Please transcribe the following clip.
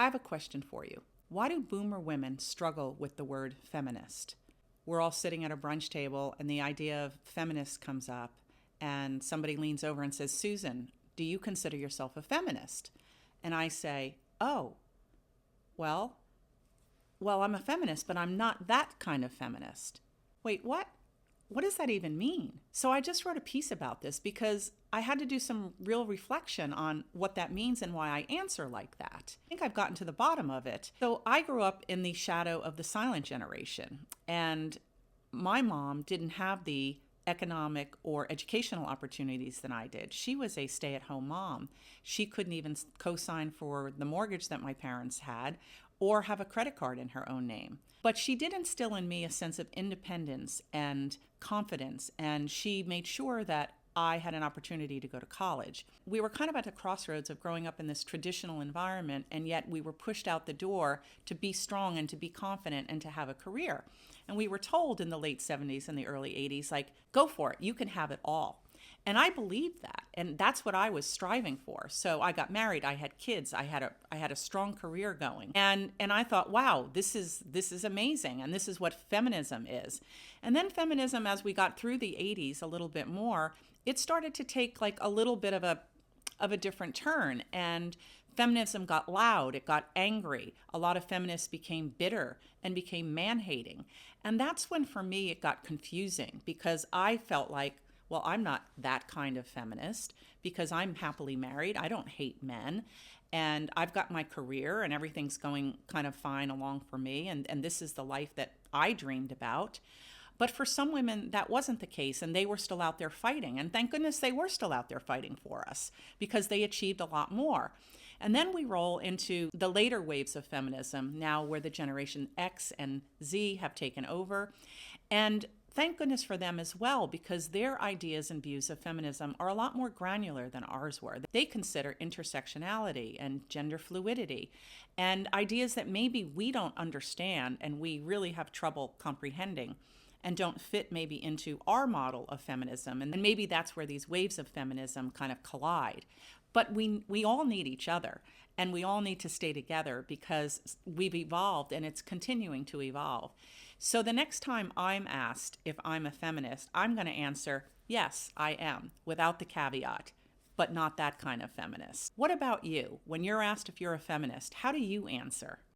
I have a question for you. Why do boomer women struggle with the word feminist? We're all sitting at a brunch table and the idea of feminist comes up, and somebody leans over and says, Susan, do you consider yourself a feminist? And I say, oh, well, I'm a feminist, but I'm not that kind of feminist. Wait, what? What does that even mean? So I just wrote a piece about this because I had to do some real reflection on what that means and why I answer like that. I think I've gotten to the bottom of it. So I grew up in the shadow of the silent generation, and my mom didn't have the economic or educational opportunities than I did. She was a stay-at-home mom. She couldn't even co-sign for the mortgage that my parents had or have a credit card in her own name. But she did instill in me a sense of independence and confidence, and she made sure that I had an opportunity to go to college. We were kind of at the crossroads of growing up in this traditional environment, and yet we were pushed out the door to be strong and to be confident and to have a career. And we were told in the late 70s and the early 80s, like, go for it, you can have it all. And I believed that, and that's what I was striving for. So I got married, I had kids, I had a strong career going, and I thought, wow, this is amazing, and this is what feminism is. And then feminism, as we got through the 80s a little bit more, it started to take like a little bit of a different turn, and feminism got loud, it got angry. A lot of feminists became bitter and became man-hating, and that's when for me it got confusing because I felt like, well, I'm not that kind of feminist because I'm happily married. I don't hate men. And I've got my career and everything's going kind of fine along for me. And this is the life that I dreamed about. But for some women, that wasn't the case. And they were still out there fighting. And thank goodness they were still out there fighting for us because they achieved a lot more. And then we roll into the later waves of feminism now where the Generation X and Z have taken over. And thank goodness for them as well, because their ideas and views of feminism are a lot more granular than ours were. They consider intersectionality and gender fluidity and ideas that maybe we don't understand and we really have trouble comprehending and don't fit maybe into our model of feminism. And maybe that's where these waves of feminism kind of collide. But we all need each other, and we all need to stay together because we've evolved and it's continuing to evolve. So the next time I'm asked if I'm a feminist, I'm going to answer, yes, I am, without the caveat, but not that kind of feminist. What about you? When you're asked if you're a feminist, how do you answer?